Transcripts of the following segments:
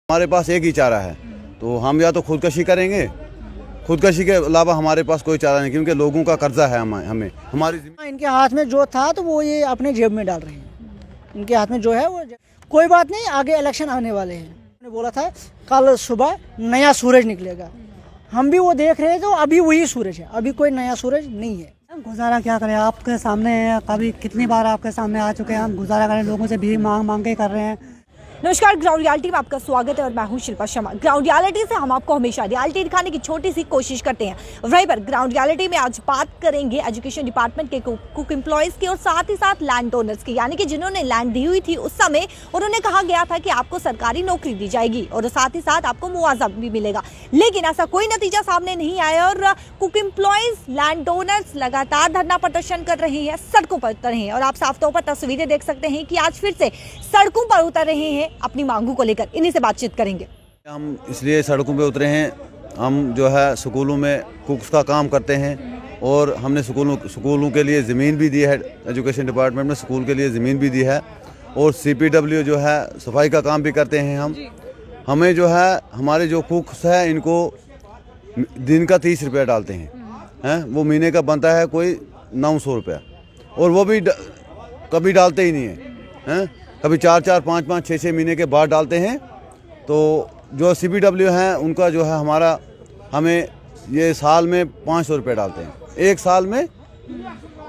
हमारे पास एक ही चारा है, तो हम या तो खुदकशी करेंगे, खुदकशी के अलावा हमारे पास कोई चारा नहीं, क्योंकि लोगों का कर्जा है हमें हमारी। इनके हाथ में जो था तो वो ये अपने जेब में डाल रहे हैं। इनके हाथ में जो है वो कोई बात नहीं, आगे इलेक्शन आने वाले हैं। उन्होंने बोला था कल सुबह नया सूरज निकलेगा, हम भी वो देख रहे हैं, तो अभी वही सूरज है, अभी कोई नया सूरज नहीं है। गुजारा क्या करें, आपके सामने कभी कितनी बार आपके सामने आ चुके हैं, हम गुजारा करें लोगों से भी मांग के कर रहे हैं। नमस्कार, ग्राउंड रियलिटी में आपका स्वागत है और मैं हूं शिल्पा शर्मा। ग्राउंड रियलिटी से हम आपको हमेशा रियलिटी दिखाने की छोटी सी कोशिश करते हैं। वहीं पर ग्राउंड रियलिटी में आज बात करेंगे एजुकेशन डिपार्टमेंट के कुक एम्प्लॉयज की और साथ ही साथ लैंड ओनर्स की, यानी कि जिन्होंने लैंड दी हुई थी उस समय उन्होंने कहा गया था कि आपको सरकारी नौकरी दी जाएगी और साथ ही साथ आपको मुआवजा भी मिलेगा, लेकिन ऐसा कोई नतीजा सामने नहीं आया और कुक एम्प्लॉयज लैंड ओनर्स लगातार धरना प्रदर्शन कर रहे हैं, सड़कों पर उतर रहे हैं और आप साफ तौर पर तस्वीरें देख सकते हैं कि आज फिर से सड़कों पर उतर रहे हैं अपनी मांगों को लेकर। इन्हीं से बातचीत करेंगे। हम इसलिए सड़कों पे उतरे हैं, हम जो है स्कूलों में कुक्स का काम करते हैं और हमने स्कूलों के लिए ज़मीन भी दी है, एजुकेशन डिपार्टमेंट में स्कूल के लिए ज़मीन भी दी है और CPW जो है सफाई का काम भी करते हैं हम। हमें जो है हमारे जो कुक्स हैं इनको दिन का 30 रुपया डालते हैं, वो महीने का बनता है कोई 900 रुपया, और वो भी कभी डालते ही नहीं है, कभी 4-4, 5-5, 6-6 महीने के बाद डालते हैं। तो जो CPW हैं उनका जो है हमें ये साल में 500 रुपये डालते हैं, एक साल में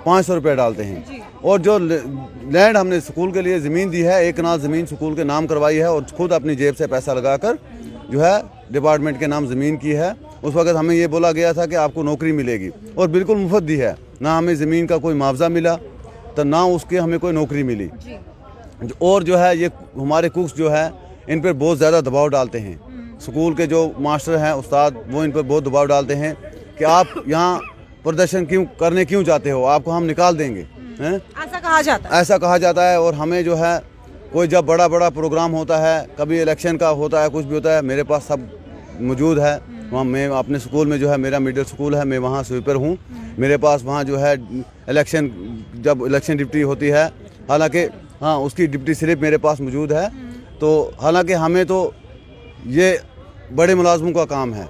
500 रुपये डालते हैं। और जो लैंड हमने स्कूल के लिए ज़मीन दी है, 1 कनाल ज़मीन स्कूल के नाम करवाई है और खुद अपनी जेब से पैसा लगाकर जो है डिपार्टमेंट के नाम ज़मीन की है। उस वक्त हमें ये बोला गया था कि आपको नौकरी मिलेगी और बिल्कुल मुफ्त दी है, ना हमें ज़मीन का कोई मुआवजा मिला तो ना उसके हमें कोई नौकरी मिली। और जो है ये हमारे कुक्स जो है इन पर बहुत ज़्यादा दबाव डालते हैं, स्कूल के जो मास्टर हैं उस्ताद वो इन पर बहुत दबाव डालते हैं कि आप यहाँ प्रदर्शन क्यों चाहते हो, आपको हम निकाल देंगे, ऐसा कहा जाता है। और हमें जो है कोई जब बड़ा प्रोग्राम होता है, कभी इलेक्शन का होता है, कुछ भी होता है, मेरे पास सब मौजूद है वहाँ। मैं अपने स्कूल में जो है, मेरा मिडिल स्कूल है, मैं वहाँ स्वीपर हूँ, मेरे पास वहाँ जो है जब इलेक्शन ड्यूटी होती है, हालांकि हाँ उसकी डिप्टी स्लिप मेरे पास मौजूद है। तो हालांकि हमें तो ये बड़े मुलाजमों का काम है,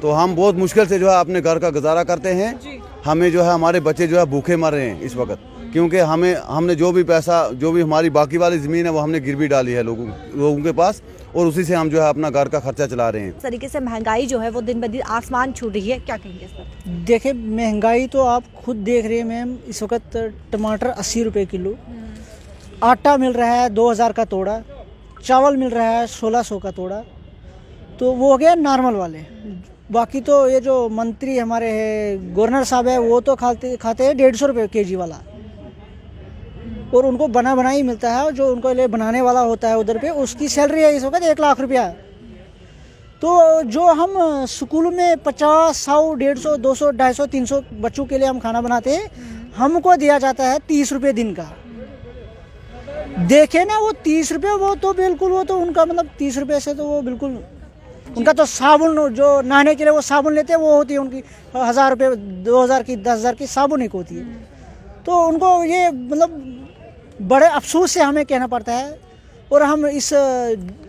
तो हम बहुत मुश्किल से जो है अपने घर का गुजारा करते हैं। हमें जो है हमारे बच्चे जो है भूखे मर रहे हैं इस वक्त, क्योंकि हमने जो भी पैसा, जो भी हमारी बाकी वाली ज़मीन है वो हमने गिरवी डाली है लोगों के पास, और उसी से हम जो है अपना घर का खर्चा चला रहे हैं। इस तरीके से महंगाई जो है वो दिन ब दिन आसमान छू रही है, क्या कहेंगे इस पर? देखिए महंगाई तो आप खुद देख रहे हैं मैम, इस वक्त टमाटर 80 रुपये किलो, आटा मिल रहा है 2000 का तोड़ा, चावल मिल रहा है 1600 का तोड़ा, तो वो हो गया नॉर्मल वाले। बाकी तो ये जो मंत्री हमारे हैं, गवर्नर साहब है, वो तो खाते हैं 150 रुपये kg वाला, और उनको बना ही मिलता है। जो उनको लिए बनाने वाला होता है उधर पे, उसकी सैलरी है इस वक्त 1 लाख रुपया। तो जो हम स्कूल में 50, 100, 150, 200, 250, 300 बच्चों के लिए हम खाना बनाते हैं, हमको दिया जाता है 30 रुपये दिन का। देखे ना वो 30 रुपये, वो तो बिल्कुल, वो तो उनका मतलब 30 रुपये से तो वो बिल्कुल, उनका तो साबुन जो नहाने के लिए वो साबुन लेते हैं, वो होती है उनकी 1000 रुपये, 2000 की, 10,000 की साबुन एक होती है। तो उनको ये मतलब बड़े अफसोस से हमें कहना पड़ता है। और हम इस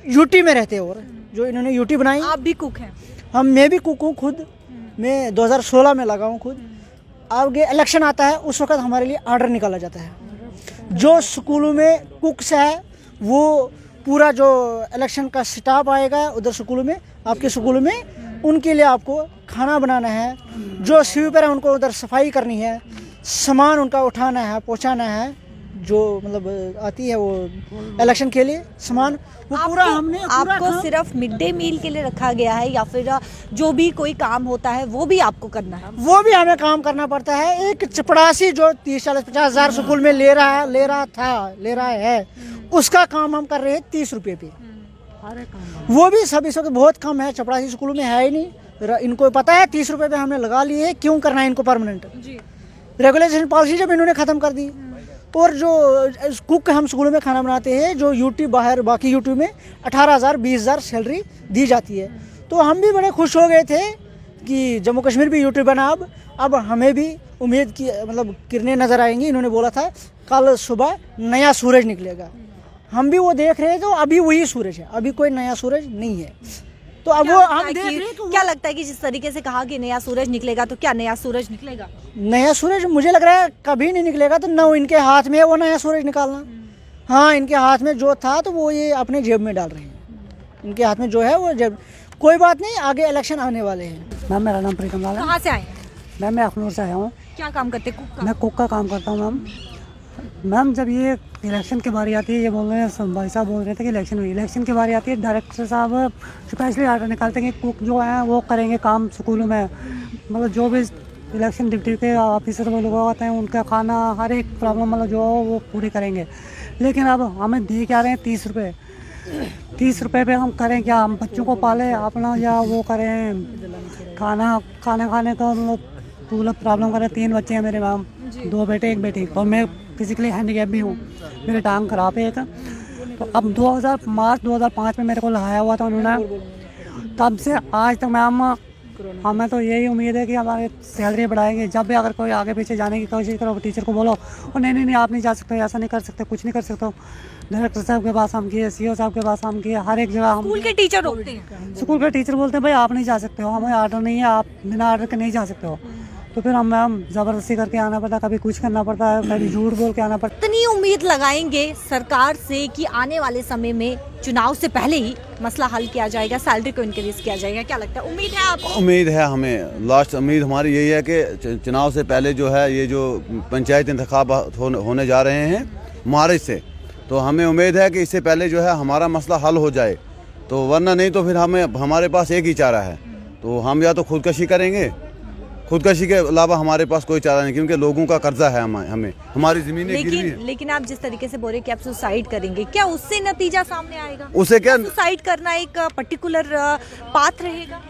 यूटी में रहते हैं, और जो इन्होंने यूटी बनाई। आप भी कुक हैं? मैं भी कुक हूँ खुद, मैं 2016 में लगा हूँ खुद। आगे इलेक्शन आता है, उस वक्त हमारे लिए आर्डर निकाला जाता है। जो स्कूलों में कुक्स है, वो पूरा जो इलेक्शन का स्टाफ आएगा उधर स्कूलों में, आपके स्कूलों में, उनके लिए आपको खाना बनाना है। जो स्वीपर है उनको उधर सफाई करनी है, सामान उनका उठाना है, पहुंचाना है, जो मतलब आती है वो इलेक्शन के लिए सामान, वो पूरा हमने आपको सिर्फ मिड डे मील के लिए रखा गया है या फिर जो भी कोई काम होता है वो भी आपको करना है? वो भी हमें काम करना पड़ता है। एक चपड़ासी जो 30, 40, 50 हज़ार स्कूल में ले रहा है, उसका काम हम कर रहे हैं 30 रुपये पे। वो भी सब इस वक्त बहुत कम है, चपड़ासी स्कूलों में है ही नहीं। इनको पता है 30 रुपये पे हमने लगा लिए, क्यों करना है इनको परमानेंट। रेगुलेशन पॉलिसी जब इन्होंने ख़त्म कर दी, और जो कुक हम स्कूलों में खाना बनाते हैं, जो यूटी बाहर बाकी यूटी में 18,000, 20,000 सैलरी दी जाती है। तो हम भी बड़े खुश हो गए थे कि जम्मू कश्मीर भी यूटी बना। अब हमें भी उम्मीद की मतलब किरणें नज़र आएंगी। इन्होंने बोला था कल सुबह नया सूरज निकलेगा, हम भी वो देख रहे हैं, तो अभी वही सूरज है, अभी कोई नया सूरज नहीं है। तो अब क्या वो लगता हम है देख कि- रहे हैं तो क्या लगता है कि जिस तरीके से कहा कि नया सूरज निकलेगा, तो क्या नया सूरज निकलेगा? नया सूरज मुझे लग रहा है कभी नहीं निकलेगा। तो न इनके हाथ में है वो नया सूरज निकालना। हाँ, इनके हाथ में जो था तो वो ये अपने जेब में डाल रहे हैं। इनके हाथ में जो है वो जेब, कोई बात नहीं, आगे इलेक्शन आने वाले हैं। मैम मेरा नाम प्रीतम लाल है। कहाँ से आए हैं? मैम मैं अखनूर से आया हूँ। क्या काम करते, कुक का? मैं कुक का काम करता हूँ मैम। मैम जब ये इलेक्शन की बारी आती है, ये बोल रहे हैं, भाई साहब बोल रहे थे कि इलेक्शन की बारी आती है, डायरेक्टर साहब स्पेशली आर्डर निकालते हैं कि कुक जो है वो करेंगे काम स्कूलों में। मतलब जो भी इलेक्शन ड्यूटी के ऑफिसर वो लोग आते हैं, उनका खाना हर एक प्रॉब्लम मतलब जो हो वो पूरी करेंगे। लेकिन अब हमें दे क्या रहे हैं 30 रुपये। 30 रुपये पे हम करें क्या? हम बच्चों को पालें अपना या वो करें खाना खाने का मतलब पूरा प्रॉब्लम करें। 3 बच्चे हैं मेरे मैम, 2 बेटे 1 बेटी, और मैं फिजिकली हैंडीकैप भी हूँ, मेरी टांग खराब है एक। तो अब मार्च 2005 में मेरे को लगाया हुआ था उन्होंने, तब से आज तक मैम हमें तो यही उम्मीद है कि हमारे सैलरी बढ़ाएंगे। जब भी अगर कोई आगे पीछे जाने की कोशिश करो, टीचर को बोलो और नहीं आप नहीं जा सकते, ऐसा नहीं कर सकते, कुछ नहीं कर सकते। डायरेक्टर साहब के पास हम किए, सीओ साहब के पास हम किए, हर एक जगह हम। स्कूल के टीचर रोकते हैं। स्कूल के टीचर बोलते हैं भाई आप नहीं जा सकते हो, हमें आर्डर नहीं है, आप बिना आर्डर के नहीं जा सकते हो। तो फिर हम मैम ज़बरदस्ती करके आना पड़ता है, कभी कुछ करना पड़ता है, कभी झूठ बोल के आना पड़ता है। इतनी उम्मीद लगाएंगे सरकार से कि आने वाले समय में चुनाव से पहले ही मसला हल किया जाएगा, सैलरी को इंक्रीज किया जाएगा, क्या लगता है? उम्मीद है आपको? उम्मीद है हमें। लास्ट उम्मीद हमारी यही है कि चुनाव से पहले जो है ये जो पंचायत इंतखाबात होने जा रहे हैं मार्च से, तो हमें उम्मीद है कि इससे पहले जो है हमारा मसला हल हो जाए। तो वरना नहीं तो फिर हमारे पास एक ही चारा है, तो हम या तो खुदकशी करेंगे, खुदकशी के अलावा हमारे पास कोई चारा नहीं, क्योंकि लोगों का कर्जा है हमें, हमारी ज़मीनें गिरवी हैं। लेकिन आप जिस तरीके से बोल रहे हैं कि आप सुसाइड करेंगे, क्या उससे नतीजा सामने आएगा? उसे क्या सुसाइड करना एक पर्टिकुलर पाथ रहेगा?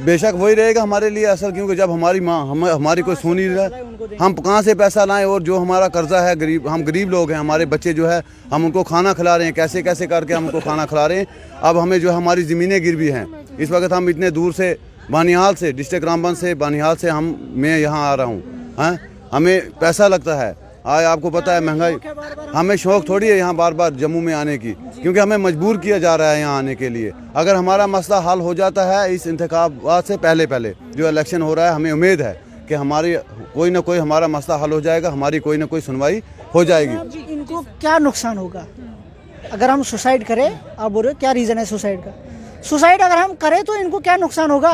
बेशक वही रहेगा हमारे लिए असल, क्योंकि जब हमारी माँ हमारी कोई सुन ही नहीं रहा, हम कहाँ से पैसा लाएं? और जो हमारा कर्जा है, हम गरीब लोग हैं, हमारे बच्चे जो है हम उनको खाना खिला रहे हैं, कैसे कैसे करके हम उनको खाना खिला रहे हैं। अब हमें जो है हमारी ज़मीनें गिरवी हैं। इस वक्त हम इतने दूर से बानिहाल से, डिस्ट्रिक्ट रामबन से, बानिहाल से मैं यहाँ आ रहा हूँ। हाँ, हमें पैसा लगता है। आज आपको पता है महंगाई, हमें शौक थोड़ी है यहाँ बार बार जम्मू में आने की, क्योंकि हमें मजबूर किया जा रहा है यहाँ आने के लिए। अगर हमारा मसला हल हो जाता है इस इंतखाबात से पहले जो इलेक्शन हो रहा है, हमें उम्मीद है कि हमारी कोई ना कोई हमारा मसला हल हो जाएगा, हमारी कोई ना कोई सुनवाई हो जाएगी। इनको क्या नुकसान होगा अगर हम सुसाइड करें? आप बोल रहे हो क्या रीज़न है सुसाइड का? सुसाइड अगर हम करें तो इनको क्या नुकसान होगा?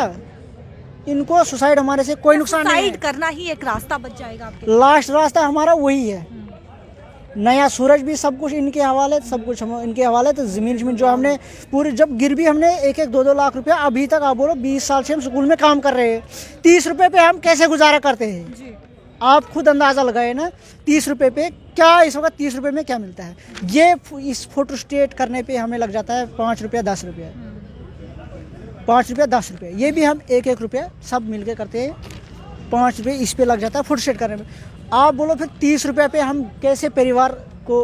इनको सुसाइड हमारे से कोई नुकसान नहीं है। सुसाइड करना ही एक रास्ता बच जाएगा आपके। लास्ट रास्ता हमारा वही है। नया सूरज भी सब कुछ इनके हवाले, सब कुछ इनके हवाले। तो ज़मीन जो हमने पूरी जब गिरवी हमने 1-1, 2-2 लाख रुपया, अभी तक आप बोलो 20 साल से हम स्कूल में काम कर रहे हैं, 30 रुपये पे हम कैसे गुजारा करते हैं? आप खुद अंदाज़ा लगाए ना, 30 रुपये पे क्या इस वक्त 30 रुपये में क्या मिलता है? ये इस फोटो स्टेट करने पे हमें लग जाता है 5 रुपया 10 रुपया, 5 रुपया 10 रुपये। ये भी हम 1-1 रुपया सब मिल के करते हैं, 5 रुपये इस पे लग जाता है फोटो स्टेट करने में। आप बोलो फिर 30 रुपये पे हम कैसे परिवार को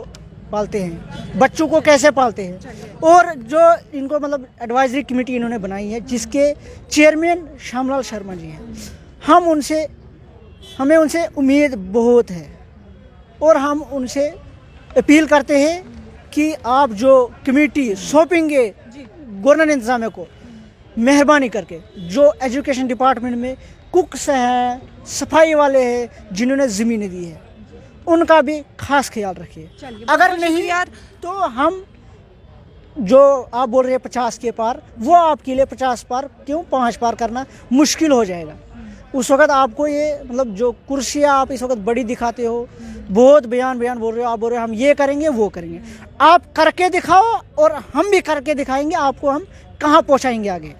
पालते हैं, बच्चों को कैसे पालते हैं? और जो इनको मतलब एडवाइजरी कमेटी इन्होंने बनाई है, जिसके चेयरमैन श्यामलाल शर्मा जी हैं, हमें उनसे उम्मीद बहुत है, और हम उनसे अपील करते हैं कि आप जो कमेटी सौंपेंगे गवर्नर इंतज़ामिया को, मेहरबानी करके जो एजुकेशन डिपार्टमेंट में कुक्स हैं, सफाई वाले हैं, जिन्होंने ज़मीनें दी है, उनका भी खास ख्याल रखिए। अगर नहीं यार तो हम जो आप बोल रहे हैं 50 के पार, वो आपके लिए 50 पार क्यों 5 पार करना मुश्किल हो जाएगा। उस वक्त आपको ये मतलब जो कुर्सियाँ आप इस वक्त बड़ी दिखाते हो, बहुत बयान बोल रहे हो, आप बोल रहे हो हम ये करेंगे वो करेंगे, आप करके दिखाओ और हम भी करके दिखाएंगे। आपको हम कहाँ पहुँचाएंगे आगे,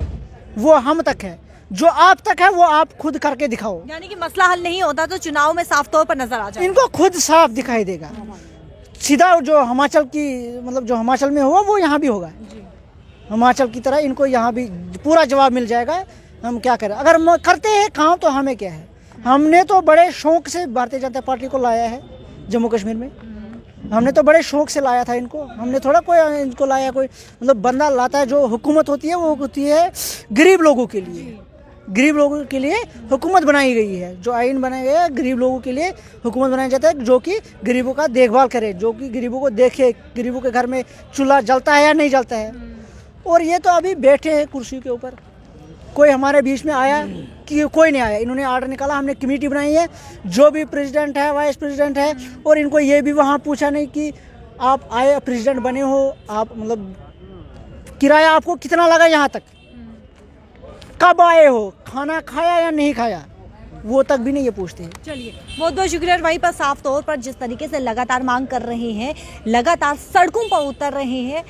वो हम तक है, जो आप तक है वो आप खुद करके दिखाओ। यानी कि मसला हल नहीं होता तो चुनाव में साफ तौर पर नजर आ जाएगा, इनको खुद साफ दिखाई देगा। सीधा जो हिमाचल की मतलब जो हिमाचल में हुआ वो यहाँ भी होगा, हिमाचल की तरह इनको यहाँ भी पूरा जवाब मिल जाएगा। हम क्या करें? अगर हम करते हैं काम तो हमें क्या है? हमने तो बड़े शौक से भारतीय जनता पार्टी को लाया है जम्मू कश्मीर में, हमने तो बड़े शौक से लाया था इनको। हमने थोड़ा कोई इनको लाया, कोई मतलब बंदा लाता है, जो हुकूमत होती है वो होती है गरीब लोगों के लिए, गरीब लोगों के लिए हुकूमत बनाई गई है, जो आइन बनाया गया है गरीब लोगों के लिए हुकूमत बनाया जाता है, जो कि गरीबों का देखभाल करे, जो कि गरीबों को देखे, गरीबों के घर में चूल्हा जलता है या नहीं जलता है। और ये तो अभी बैठे हैं कुर्सी के ऊपर, कोई हमारे बीच में आया कि कोई नहीं आया। इन्होंने आर्डर निकाला, हमने कमेटी बनाई है, जो भी प्रेसिडेंट है वाइस प्रेसिडेंट है, और इनको ये भी वहाँ पूछा नहीं कि आप आए प्रेसिडेंट बने हो, आप मतलब किराया आपको कितना लगा, यहाँ तक कब आए हो, खाना खाया या नहीं खाया, वो तक भी नहीं ये पूछते हैं। चलिए बहुत बहुत शुक्रिया। वहीं पर साफ तौर पर जिस तरीके से लगातार मांग कर रहे हैं, लगातार सड़कों पर उतर रहे हैं,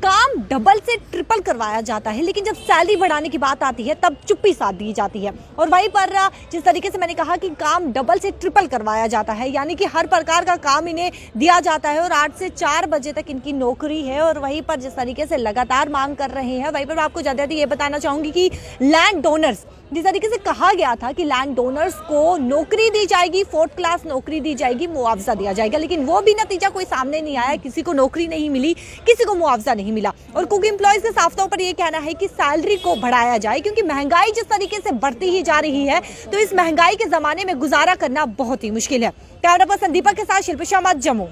काम डबल से ट्रिपल करवाया जाता है, लेकिन जब सैलरी बढ़ाने की बात आती है तब चुप्पी साध दी जाती है। और वहीं पर जिस तरीके से मैंने कहा कि काम डबल से ट्रिपल करवाया जाता है, यानी कि हर प्रकार का काम इन्हें दिया जाता है और 8 से 4 बजे तक इनकी नौकरी है। और वहीं पर जिस तरीके से लगातार मांग कर रहे हैं, वहीं पर मैं आपको ज़्यादा ये बताना चाहूँगी कि लैंड डोनर्स, जिस तरीके से कहा गया था कि लैंड डोनर्स को नौकरी दी जाएगी, 4th क्लास नौकरी दी जाएगी, मुआवजा दिया जाएगा, लेकिन वो भी नतीजा कोई सामने नहीं आया। किसी को नौकरी नहीं मिली, किसी को मुआवजा नहीं मिला। और कुक एम्प्लॉयज के साफ तौर पर ये कहना है कि सैलरी को बढ़ाया जाए, क्योंकि महंगाई जिस तरीके से बढ़ती ही जा रही है, तो इस महंगाई के जमाने में गुजारा करना बहुत ही मुश्किल है। कैमरा पर्सन दीपक के साथ शिल्पी शर्मा, जम्मू।